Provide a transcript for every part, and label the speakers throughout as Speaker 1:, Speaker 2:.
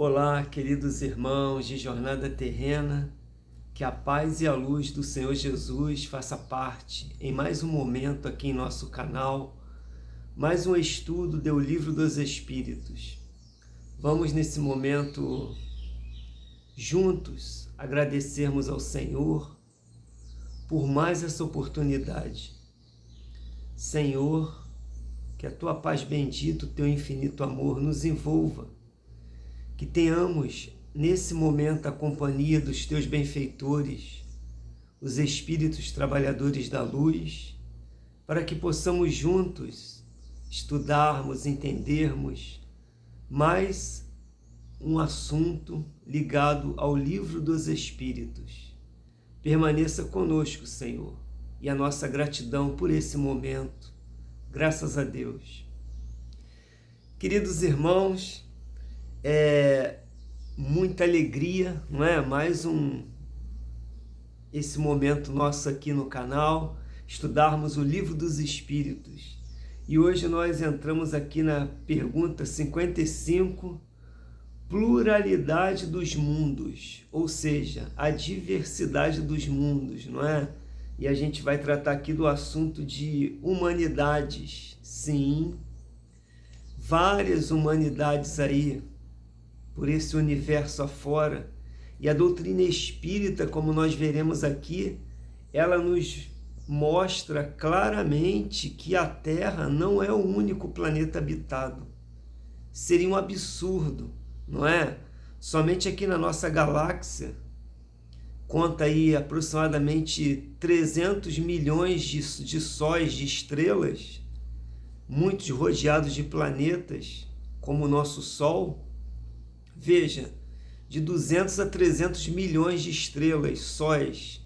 Speaker 1: Olá, queridos irmãos de Jornada Terrena, que a paz e a luz do Senhor Jesus faça parte em mais um momento aqui em nosso canal, mais um estudo do Livro dos Espíritos. Vamos nesse momento juntos agradecermos ao Senhor por mais essa oportunidade. Senhor, que a Tua paz bendita, o Teu infinito amor nos envolva, que tenhamos nesse momento a companhia dos Teus benfeitores, os Espíritos trabalhadores da luz, para que possamos juntos estudarmos, entendermos mais um assunto ligado ao Livro dos Espíritos. Permaneça conosco, Senhor, e a nossa gratidão por esse momento. Graças a Deus. Queridos irmãos, muita alegria, não é? Esse momento nosso aqui no canal, estudarmos o Livro dos Espíritos. E hoje nós entramos aqui na pergunta 55, pluralidade dos mundos, ou seja, a diversidade dos mundos, não é? E a gente vai tratar aqui do assunto de humanidades. Sim, várias humanidades aí, por esse universo afora. E a doutrina espírita, como nós veremos aqui, ela nos mostra claramente que a Terra não é o único planeta habitado. Seria um absurdo, não é? Somente aqui na nossa galáxia, conta aí aproximadamente 300 milhões de sóis, de estrelas, muitos rodeados de planetas, como o nosso Sol. Veja, de 200 a 300 milhões de estrelas, sóis.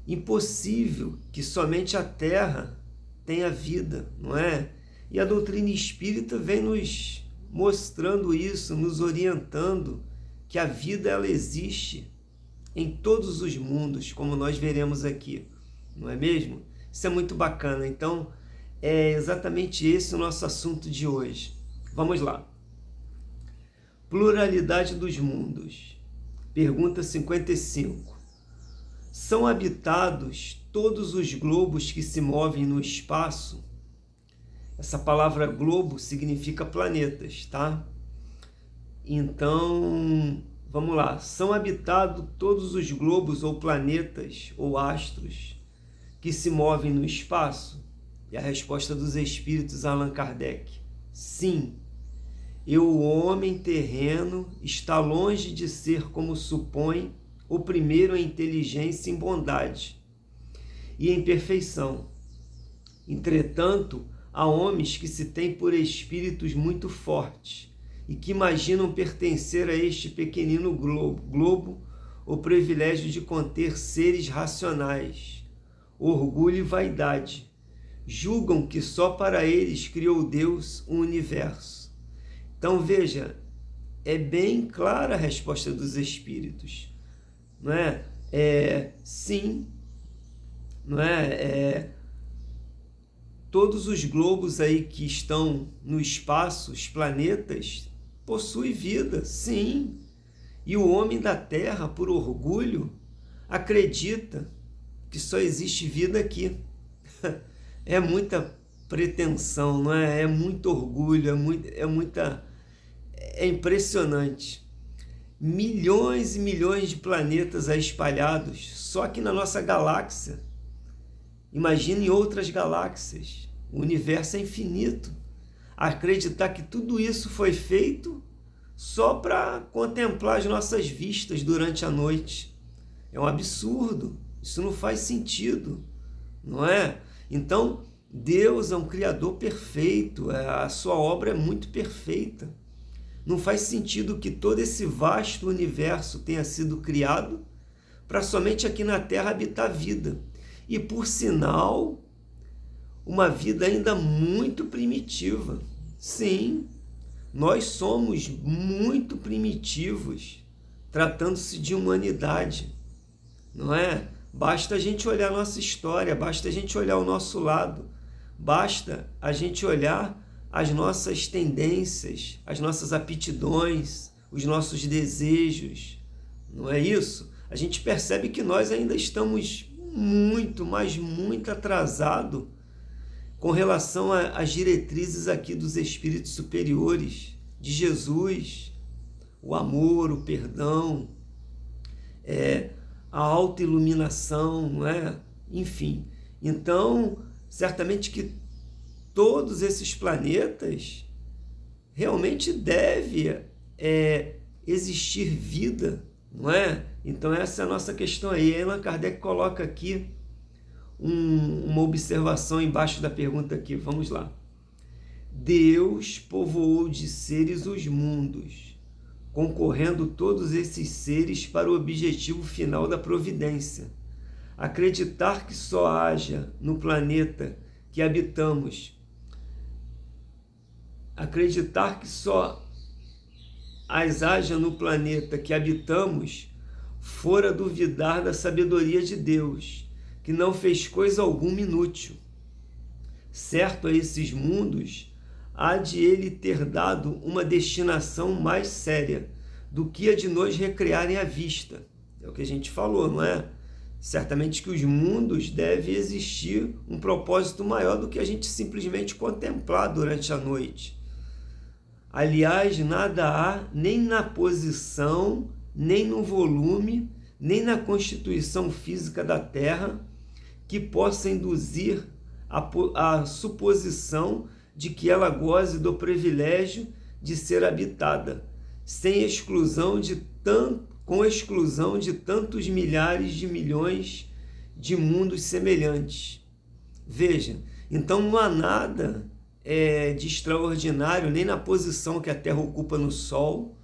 Speaker 1: Impossível que somente a Terra tenha vida, não é? E a doutrina espírita vem nos mostrando isso, nos orientando que a vida ela existe em todos os mundos, como nós veremos aqui, não é mesmo? Isso é muito bacana. Então, é exatamente esse o nosso assunto de hoje. Vamos lá. Pluralidade dos mundos. Pergunta 55. São habitados todos os globos que se movem no espaço? Essa palavra globo significa planetas, tá? Então, vamos lá. São habitados todos os globos ou planetas ou astros que se movem no espaço? E a resposta dos espíritos Allan Kardec: sim. E o homem terreno está longe de ser, como supõe, o primeiro em inteligência e em bondade e em perfeição. Entretanto, há homens que se têm por espíritos muito fortes e que imaginam pertencer a este pequenino globo o privilégio de conter seres racionais, orgulho e vaidade. Julgam que só para eles criou Deus o universo. Então veja, é bem clara a resposta dos espíritos, não é? Sim, não é? Todos os globos aí que estão no espaço, os planetas, possuem vida, sim. E o homem da Terra, por orgulho, acredita que só existe vida aqui. É muita pretensão, não é? É muito orgulho, é impressionante. Milhões e milhões de planetas aí espalhados, só aqui na nossa galáxia. Imagine em outras galáxias. O universo é infinito. Acreditar que tudo isso foi feito só para contemplar as nossas vistas durante a noite é um absurdo. Isso não faz sentido, não é? Então, Deus é um Criador perfeito, a sua obra é muito perfeita. Não faz sentido que todo esse vasto universo tenha sido criado para somente aqui na Terra habitar vida. E, por sinal, uma vida ainda muito primitiva. Sim, nós somos muito primitivos, tratando-se de humanidade, não é? Basta a gente olhar a nossa história, basta a gente olhar o nosso lado, basta a gente olhar as nossas tendências, as nossas aptidões, os nossos desejos, não é isso? A gente percebe que nós ainda estamos muito, mas muito atrasado com relação às diretrizes aqui dos espíritos superiores, de Jesus, o amor, o perdão, a autoiluminação, não é? Enfim, então, certamente que todos esses planetas realmente deve existir vida, não é? Então essa é a nossa questão aí. Allan Kardec coloca aqui uma observação embaixo da pergunta aqui, vamos lá. Deus povoou de seres os mundos, concorrendo todos esses seres para o objetivo final da providência. Acreditar que só haja no planeta que habitamos, acreditar que só as haja no planeta que habitamos, fora duvidar da sabedoria de Deus, que não fez coisa alguma inútil. Certo a esses mundos, há de ele ter dado uma destinação mais séria do que a de nos recrearem à vista. É o que a gente falou, não é? Certamente que os mundos devem existir um propósito maior do que a gente simplesmente contemplar durante a noite. Aliás, nada há nem na posição, nem no volume, nem na constituição física da Terra que possa induzir a suposição de que ela goze do privilégio de ser habitada, com exclusão de tantos milhares de milhões de mundos semelhantes. Veja, então não há nada de extraordinário nem na posição que a Terra ocupa no Sol,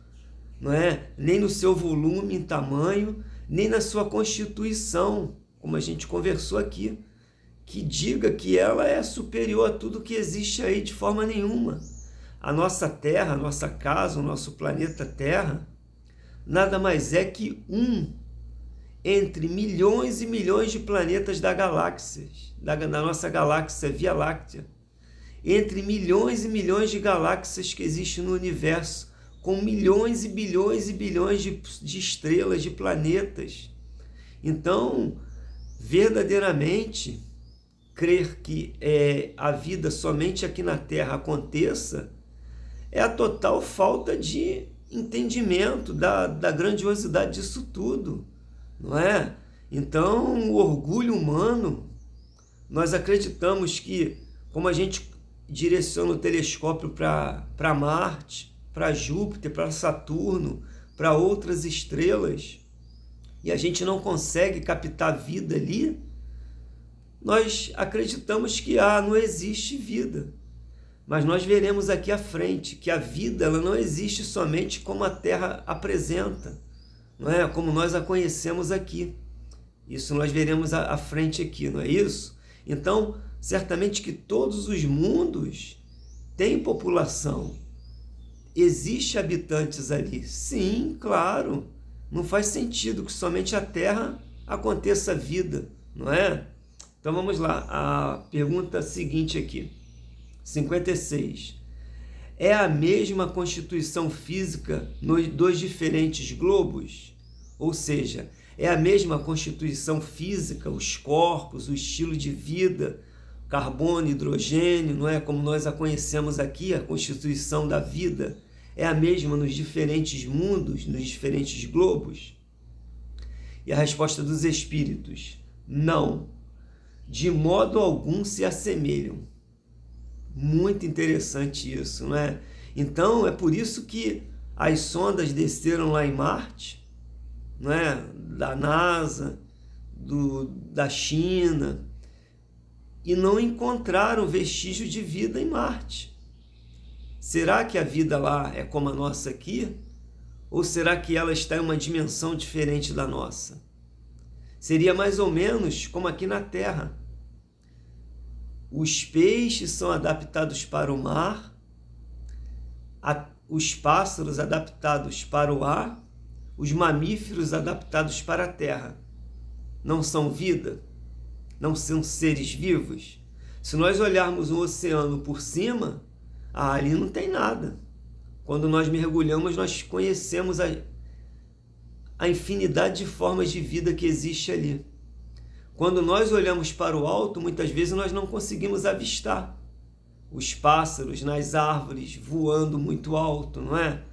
Speaker 1: não é? Nem no seu volume em tamanho, nem na sua constituição, como a gente conversou aqui, que diga que ela é superior a tudo que existe aí de forma nenhuma. A nossa Terra, a nossa casa, o nosso planeta Terra, nada mais é que entre milhões e milhões de planetas da nossa galáxia Via Láctea. Entre milhões e milhões de galáxias que existem no universo, com milhões e bilhões de estrelas, de planetas. Então, verdadeiramente, crer que a vida somente aqui na Terra aconteça é a total falta de entendimento da grandiosidade disso tudo, não é? Então, o orgulho humano, nós acreditamos que, como a gente direciona o telescópio para Marte, para Júpiter, para Saturno, para outras estrelas, e a gente não consegue captar vida ali, nós acreditamos que não existe vida. Mas nós veremos aqui à frente que a vida ela não existe somente como a Terra apresenta, não é? Como nós a conhecemos aqui. Isso nós veremos à frente aqui, não é isso? Então, certamente que todos os mundos têm população. Existem habitantes ali. Sim, claro. Não faz sentido que somente a Terra aconteça vida, não é? Então vamos lá. A pergunta seguinte aqui. 56. É a mesma constituição física dos diferentes globos? Ou seja, é a mesma constituição física, os corpos, o estilo de vida, carbono, hidrogênio, não é? Como nós a conhecemos aqui, a constituição da vida é a mesma nos diferentes mundos, nos diferentes globos? E a resposta dos espíritos: não, de modo algum se assemelham. Muito interessante isso, não é? Então, é por isso que as sondas desceram lá em Marte, não é? Da NASA, da China, e não encontraram vestígio de vida em Marte. Será que a vida lá é como a nossa aqui? Ou será que ela está em uma dimensão diferente da nossa? Seria mais ou menos como aqui na Terra. Os peixes são adaptados para o mar, os pássaros adaptados para o ar, os mamíferos adaptados para a terra. Não são vida? Não são seres vivos? Se nós olharmos o oceano por cima, ali não tem nada. Quando nós mergulhamos, nós conhecemos a infinidade de formas de vida que existe ali. Quando nós olhamos para o alto, muitas vezes nós não conseguimos avistar os pássaros nas árvores voando muito alto, não é?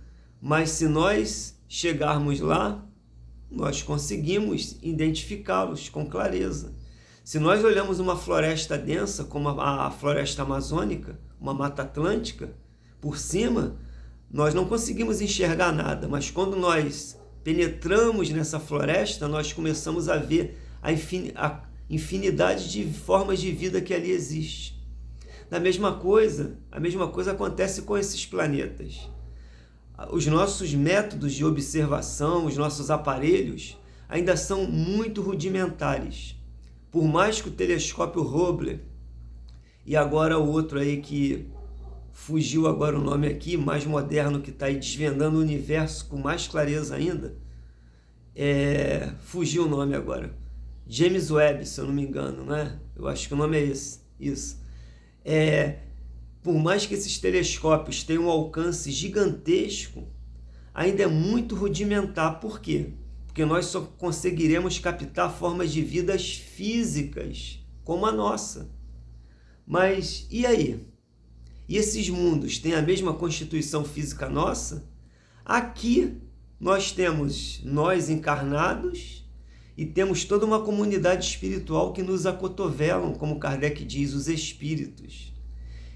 Speaker 1: Mas se nós chegarmos lá, nós conseguimos identificá-los com clareza. Se nós olhamos uma floresta densa, como a floresta amazônica, uma mata atlântica, por cima, nós não conseguimos enxergar nada, mas quando nós penetramos nessa floresta, nós começamos a ver a infinidade de formas de vida que ali existe. A mesma coisa acontece com esses planetas. Os nossos métodos de observação, os nossos aparelhos, ainda são muito rudimentares. Por mais que o telescópio Hubble e agora o outro aí que fugiu agora o nome aqui, mais moderno, que está aí desvendando o universo com mais clareza ainda, fugiu o nome agora. James Webb, se eu não me engano, né? Eu acho que o nome é esse. Isso. Por mais que esses telescópios tenham um alcance gigantesco, ainda é muito rudimentar. Por quê? Porque nós só conseguiremos captar formas de vidas físicas como a nossa. Mas e aí? E esses mundos têm a mesma constituição física nossa? Aqui nós temos nós encarnados e temos toda uma comunidade espiritual que nos acotovelam, como Kardec diz, os espíritos.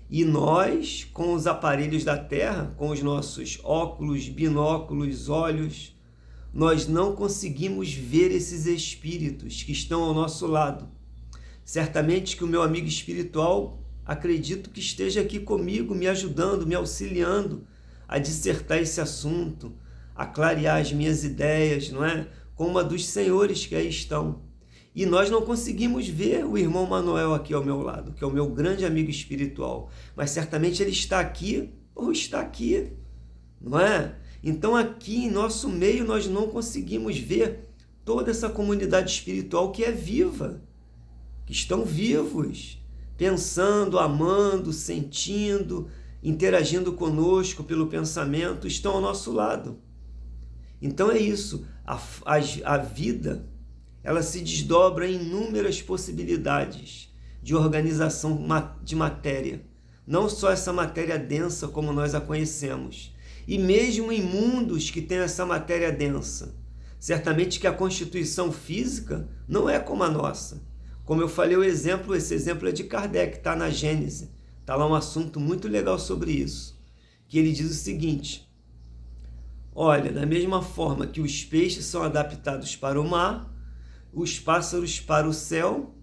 Speaker 1: E nós, com os aparelhos da Terra, com os nossos óculos, binóculos, olhos, nós não conseguimos ver esses espíritos que estão ao nosso lado. Certamente que o meu amigo espiritual, acredito que esteja aqui comigo, me ajudando, me auxiliando a dissertar esse assunto, a clarear as minhas ideias, não é? Como a dos senhores que aí estão. E nós não conseguimos ver o irmão Manuel aqui ao meu lado, que é o meu grande amigo espiritual. Mas certamente ele está aqui ou está aqui, não é? Então aqui em nosso meio nós não conseguimos ver toda essa comunidade espiritual que é viva, que estão vivos, pensando, amando, sentindo, interagindo conosco pelo pensamento, estão ao nosso lado. Então é isso, a vida, ela se desdobra em inúmeras possibilidades de organização de matéria. Não só essa matéria densa como nós a conhecemos. E mesmo em mundos que têm essa matéria densa. Certamente que a constituição física não é como a nossa. Como eu falei, esse exemplo é de Kardec, está na Gênese. Está lá um assunto muito legal sobre isso. Que ele diz o seguinte: olha, da mesma forma que os peixes são adaptados para o mar, os pássaros para o céu,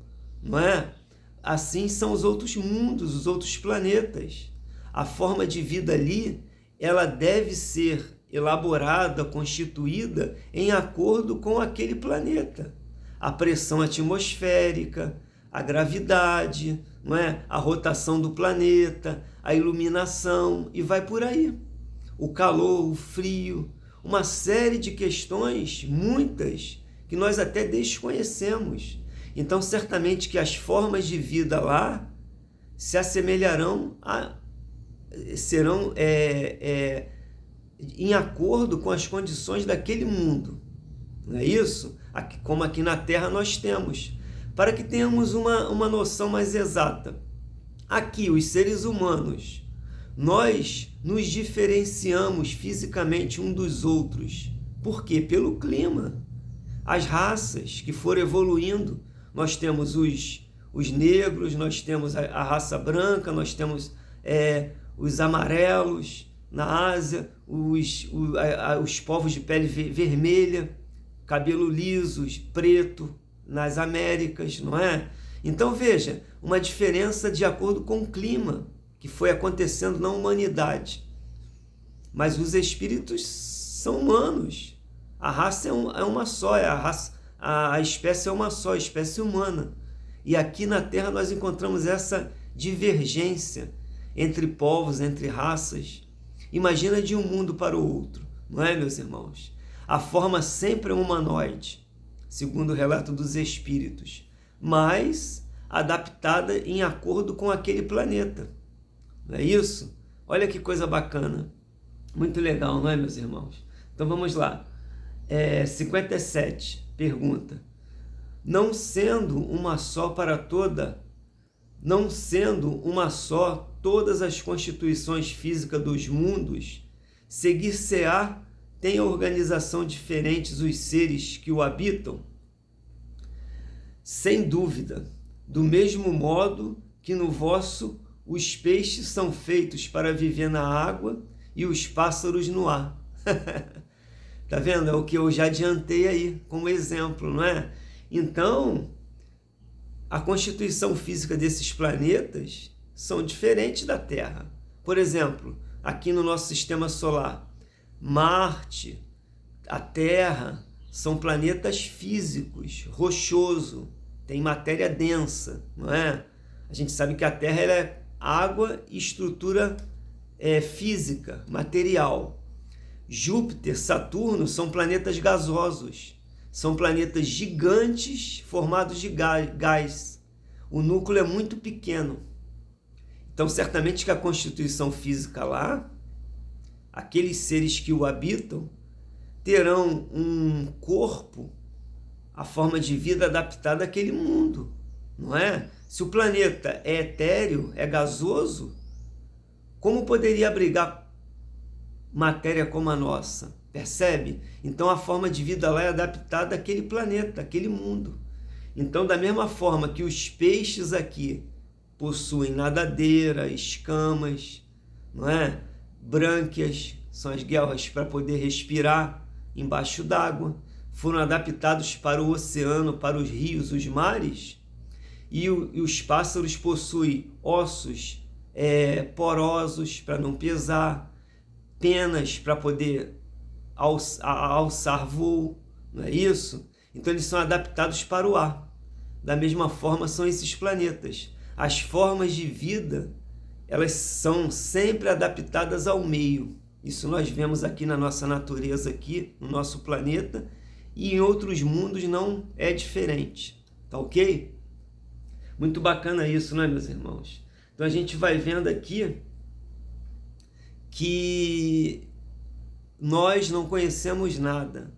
Speaker 1: não é? Assim são os outros mundos, os outros planetas. A forma de vida ali, ela deve ser elaborada, constituída em acordo com aquele planeta. A pressão atmosférica, a gravidade, não é? A rotação do planeta, a iluminação, e vai por aí. O calor, o frio, uma série de questões, muitas, que nós até desconhecemos. Então, certamente que as formas de vida lá se assemelharão serão em acordo com as condições daquele mundo. Não é isso? Como aqui na Terra nós temos. Para que tenhamos uma noção mais exata. Aqui, os seres humanos, nós nos diferenciamos fisicamente um dos outros. Por quê? Pelo clima. As raças que foram evoluindo, nós temos os negros, nós temos a raça branca, nós temos os amarelos na Ásia, os povos de pele vermelha, cabelo liso, preto nas Américas, não é? Então veja, uma diferença de acordo com o clima que foi acontecendo na humanidade. Mas os espíritos são humanos. A raça é uma só, a espécie é uma só, a espécie humana. E aqui na Terra nós encontramos essa divergência entre povos, entre raças. Imagina de um mundo para o outro, não é, meus irmãos? A forma sempre é humanoide, segundo o relato dos espíritos, mas adaptada em acordo com aquele planeta. Não é isso? Olha que coisa bacana. Muito legal, não é, meus irmãos? Então vamos lá. 57, pergunta. Não sendo uma só para toda, não sendo uma só todas as constituições físicas dos mundos, seguir-se-á tem organização diferentes os seres que o habitam? Sem dúvida, do mesmo modo que no vosso os peixes são feitos para viver na água e os pássaros no ar. Tá vendo? É o que eu já adiantei aí como exemplo, não é? Então, a constituição física desses planetas são diferentes da Terra. Por exemplo, aqui no nosso sistema solar, Marte, a Terra, são planetas físicos, rochoso, tem matéria densa, não é? A gente sabe que a Terra ela é água e estrutura física, material. Júpiter, Saturno são planetas gasosos, são planetas gigantes formados de gás. O núcleo é muito pequeno. Então, certamente que a constituição física lá, aqueles seres que o habitam, terão um corpo, a forma de vida adaptada àquele mundo, não é? Se o planeta é etéreo, é gasoso, como poderia abrigar matéria como a nossa? Percebe? Então a forma de vida lá é adaptada àquele planeta, àquele mundo. Então, da mesma forma que os peixes aqui possuem nadadeira, escamas, não é? Brânquias, são as guelras para poder respirar embaixo d'água, foram adaptados para o oceano, para os rios, os mares, e os pássaros possuem ossos porosos para não pesar, penas para poder alçar voo, não é isso? Então eles são adaptados para o ar. Da mesma forma são esses planetas. As formas de vida, elas são sempre adaptadas ao meio. Isso nós vemos aqui na nossa natureza, aqui no nosso planeta, e em outros mundos não é diferente. Tá ok? Muito bacana isso, não é, meus irmãos? Então a gente vai vendo aqui que nós não conhecemos nada.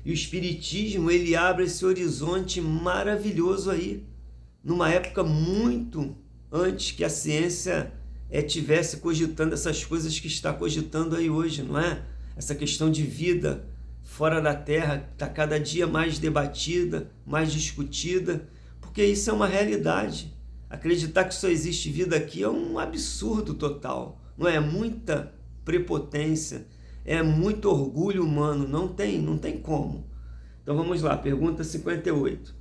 Speaker 1: E o Espiritismo, ele abre esse horizonte maravilhoso aí, numa época muito antes que a ciência tivesse cogitando essas coisas que está cogitando aí hoje, não é? Essa questão de vida fora da Terra está cada dia mais debatida, mais discutida, porque isso é uma realidade. Acreditar que só existe vida aqui é um absurdo total, não é? Muita prepotência, é muito orgulho humano, não tem como. Então vamos lá, pergunta 58.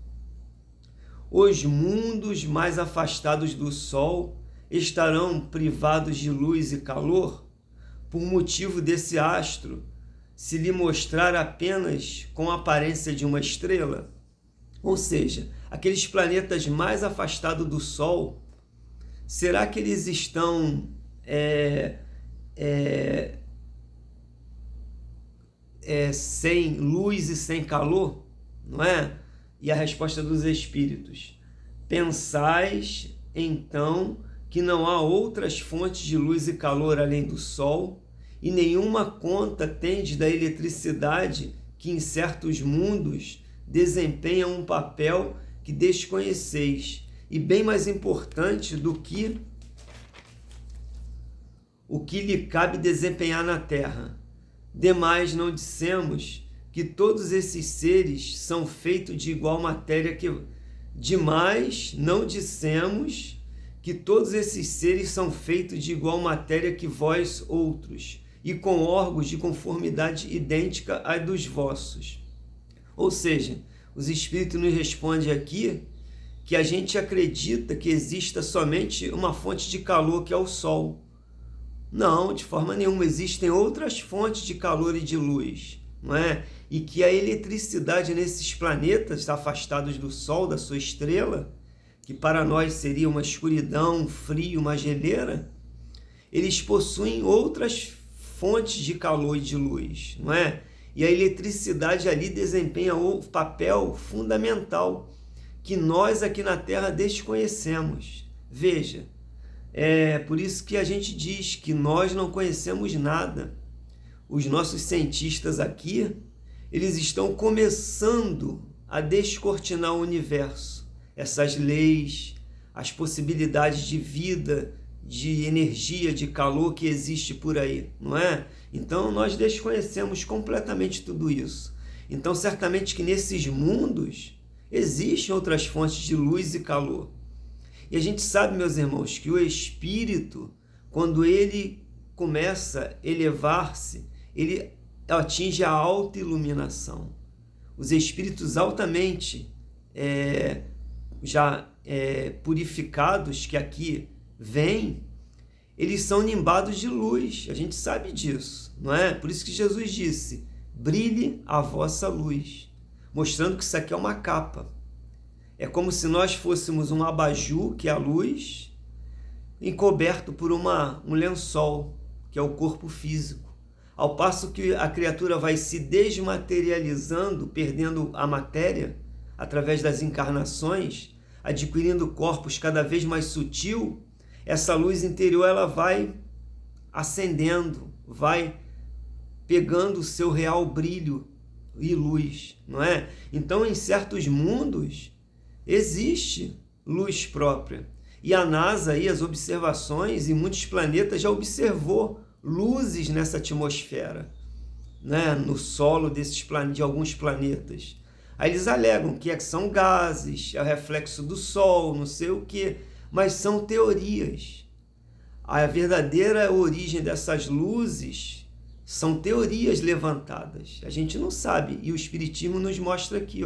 Speaker 1: Os mundos mais afastados do Sol estarão privados de luz e calor por motivo desse astro se lhe mostrar apenas com a aparência de uma estrela? Ou seja, aqueles planetas mais afastados do Sol, será que eles estão sem luz e sem calor? Não é? E a resposta dos espíritos: pensais então que não há outras fontes de luz e calor além do Sol, e nenhuma conta tendes da eletricidade que em certos mundos desempenha um papel que desconheceis, e bem mais importante do que o que lhe cabe desempenhar na Terra. Demais não dissemos que todos esses seres são feitos de igual matéria que... Demais não dissemos que todos esses seres são feitos de igual matéria que vós outros, e com órgãos de conformidade idêntica à dos vossos. Ou seja, os espíritos nos respondem aqui que a gente acredita que exista somente uma fonte de calor, que é o Sol. Não, de forma nenhuma, existem outras fontes de calor e de luz, não é? E que a eletricidade nesses planetas afastados do Sol, da sua estrela, que para nós seria uma escuridão, um frio, uma geleira, eles possuem outras fontes de calor e de luz, não é? E a eletricidade ali desempenha um papel fundamental que nós aqui na Terra desconhecemos. Veja, é por isso que a gente diz que nós não conhecemos nada. os nossos cientistas aqui, eles estão começando a descortinar o universo, essas leis, as possibilidades de vida, de energia, de calor que existe por aí, não é? Então nós desconhecemos completamente tudo isso. Então certamente que nesses mundos existem outras fontes de luz e calor. E a gente sabe, meus irmãos, que o espírito, quando ele começa a elevar-se, ele atinge a autoiluminação. Os espíritos altamente purificados que aqui vêm, eles são nimbados de luz. A gente sabe disso, não é? Por isso que Jesus disse, brilhe a vossa luz, mostrando que isso aqui é uma capa. É como se nós fôssemos um abajur, que é a luz, encoberto por um lençol, que é o corpo físico. Ao passo que a criatura vai se desmaterializando, perdendo a matéria, através das encarnações, adquirindo corpos cada vez mais sutil, essa luz interior ela vai acendendo, vai pegando o seu real brilho e luz, não é? Então, em certos mundos, existe luz própria. E a NASA, aí, as observações em muitos planetas já observou luzes nessa atmosfera, né? No solo de alguns planetas. Aí eles alegam que são gases, é o reflexo do Sol, não sei o quê, mas são teorias. A verdadeira origem dessas luzes são teorias levantadas. A gente não sabe, e o Espiritismo nos mostra aqui,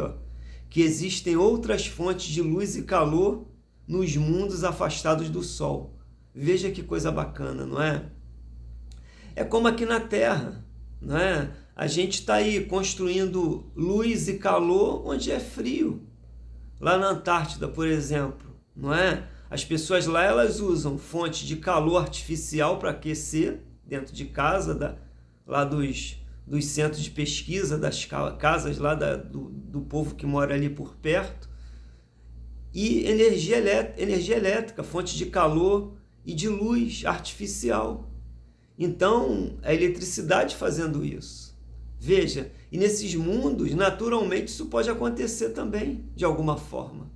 Speaker 1: que existem outras fontes de luz e calor nos mundos afastados do Sol. Veja que coisa bacana, não é? É como aqui na Terra, não é? A gente está aí construindo luz e calor onde é frio. Lá na Antártida, por exemplo, não é? As pessoas lá, elas usam fonte de calor artificial para aquecer dentro de casa, lá dos centros de pesquisa, das casas lá do povo que mora ali por perto. E energia elétrica, fonte de calor e de luz artificial. Então, a eletricidade fazendo isso. Veja, e nesses mundos, naturalmente, isso pode acontecer também, de alguma forma.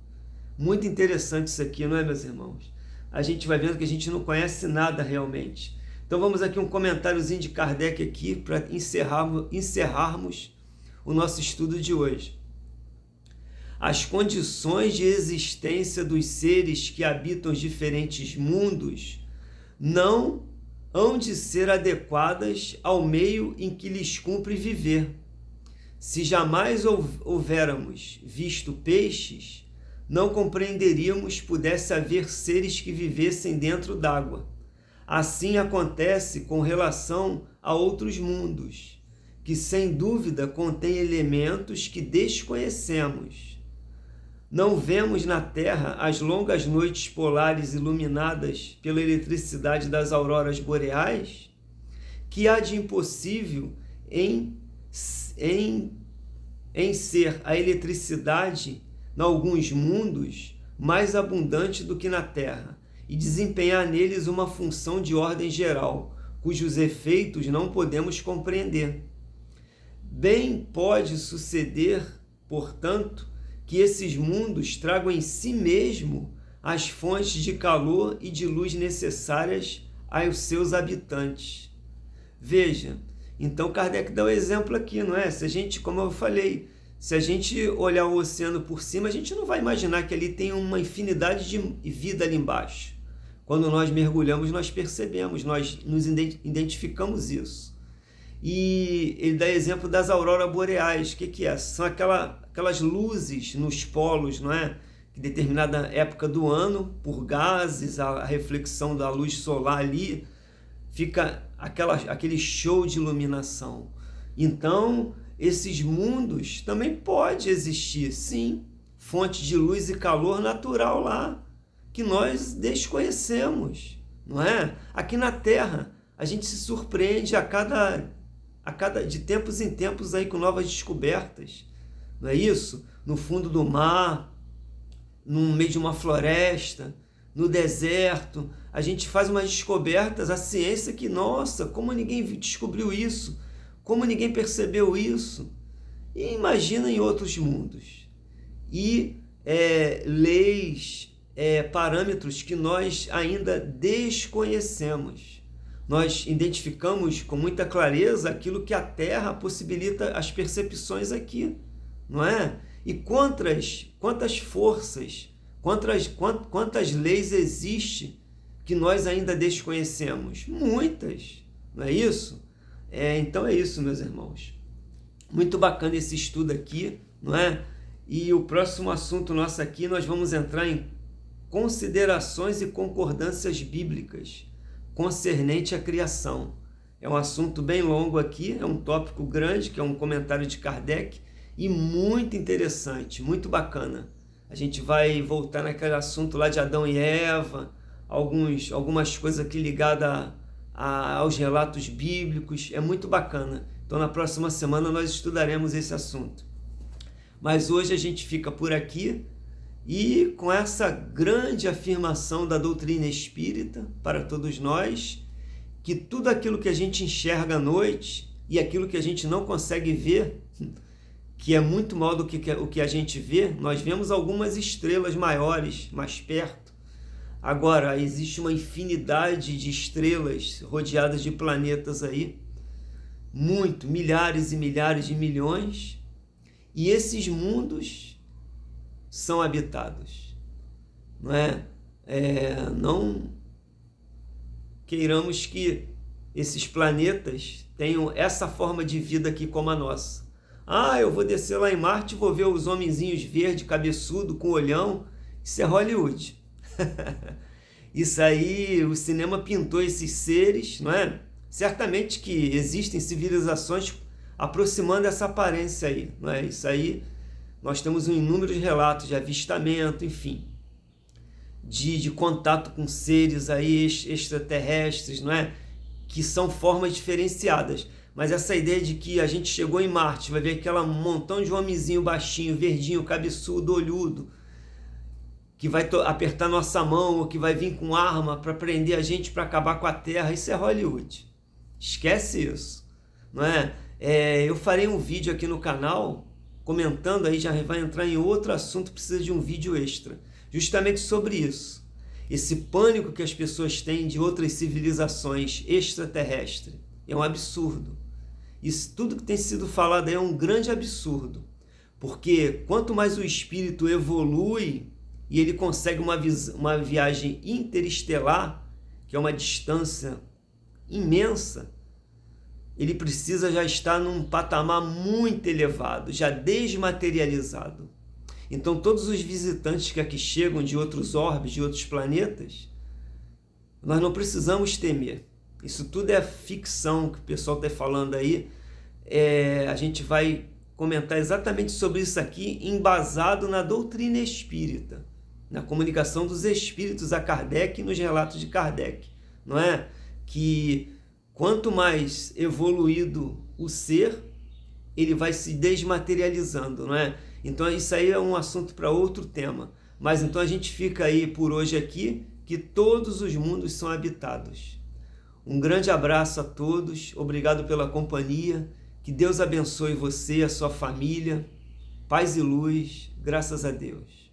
Speaker 1: Muito interessante isso aqui, não é, meus irmãos? A gente vai vendo que a gente não conhece nada realmente. Então vamos aqui um comentáriozinho de Kardec aqui para encerrarmos o nosso estudo de hoje. As condições de existência dos seres que habitam os diferentes mundos não hão de ser adequadas ao meio em que lhes cumpre viver. Se jamais houvéramos visto peixes, não compreenderíamos pudesse haver seres que vivessem dentro d'água. Assim acontece com relação a outros mundos, que sem dúvida contêm elementos que desconhecemos. Não vemos na Terra as longas noites polares iluminadas pela eletricidade das auroras boreais? Que há de impossível em ser a eletricidade, em alguns mundos, mais abundante do que na Terra, e desempenhar neles uma função de ordem geral, cujos efeitos não podemos compreender. Bem pode suceder, portanto, que esses mundos tragam em si mesmo as fontes de calor e de luz necessárias aos seus habitantes. Veja, então Kardec dá o exemplo aqui, não é? Se a gente, como eu falei, se a gente olhar o oceano por cima, a gente não vai imaginar que ali tem uma infinidade de vida ali embaixo. Quando nós mergulhamos, nós percebemos, nós nos identificamos isso. E ele dá exemplo das auroras boreais. O que é? São aquelas luzes nos polos, não é? Que em determinada época do ano, por gases, a reflexão da luz solar ali, fica aquele show de iluminação. Então, esses mundos também pode existir, sim, fonte de luz e calor natural lá, que nós desconhecemos, não é? Aqui na Terra, a gente se surpreende de tempos em tempos aí com novas descobertas, não é isso? No fundo do mar, no meio de uma floresta, no deserto, a gente faz umas descobertas, a ciência que, nossa, como ninguém descobriu isso? Como ninguém percebeu isso? E imagina em outros mundos. E leis, parâmetros que nós ainda desconhecemos. Nós identificamos com muita clareza aquilo que a Terra possibilita as percepções aqui, não é? E quantas forças, quantas leis existem que nós ainda desconhecemos? Muitas, não é isso? Então é isso, meus irmãos. Muito bacana esse estudo aqui, não é? E o próximo assunto nosso aqui, nós vamos entrar em considerações e concordâncias bíblicas concernente à criação. É um assunto bem longo aqui, é um tópico grande, que é um comentário de Kardec, e muito interessante, muito bacana. A gente vai voltar naquele assunto lá de Adão e Eva, algumas coisas aqui ligadas aos relatos bíblicos, é muito bacana. Então na próxima semana nós estudaremos esse assunto. Mas hoje a gente fica por aqui, e com essa grande afirmação da doutrina espírita para todos nós, que tudo aquilo que a gente enxerga à noite e aquilo que a gente não consegue ver, que é muito maior do que o que a gente vê, nós vemos algumas estrelas maiores, mais perto. Agora, existe uma infinidade de estrelas rodeadas de planetas aí, milhares e milhares de milhões, e esses mundos são habitados, não é? Não queiramos que esses planetas tenham essa forma de vida aqui como a nossa. Eu vou descer lá em Marte e vou ver os homenzinhos verdes, cabeçudo, com olhão. Isso é Hollywood. Isso aí, o cinema pintou esses seres, não é? Certamente que existem civilizações aproximando essa aparência aí, não é? Isso aí, nós temos inúmeros relatos de avistamento, enfim, de contato com seres aí extraterrestres, não é? Que são formas diferenciadas. Mas essa ideia de que a gente chegou em Marte, vai ver aquele montão de homenzinho baixinho, verdinho, cabeçudo, olhudo, que vai apertar nossa mão, ou que vai vir com arma para prender a gente, para acabar com a Terra, isso é Hollywood. Esquece isso, não é? Eu farei um vídeo aqui no canal, comentando, aí já vai entrar em outro assunto, precisa de um vídeo extra, justamente sobre isso. Esse pânico que as pessoas têm de outras civilizações extraterrestres é um absurdo. Isso tudo que tem sido falado aí é um grande absurdo, porque quanto mais o espírito evolui e ele consegue uma viagem interestelar, que é uma distância imensa, ele precisa já estar num patamar muito elevado, já desmaterializado. Então todos os visitantes que aqui chegam de outros orbes, de outros planetas, nós não precisamos temer. Isso tudo é ficção que o pessoal está falando aí. A gente vai comentar exatamente sobre isso aqui, embasado na doutrina espírita, na comunicação dos espíritos a Kardec e nos relatos de Kardec, não é? Que quanto mais evoluído o ser, ele vai se desmaterializando, não é? Então isso aí é um assunto para outro tema. Mas então a gente fica aí por hoje aqui, que todos os mundos são habitados. Um grande abraço a todos, obrigado pela companhia, que Deus abençoe você e a sua família, paz e luz, graças a Deus.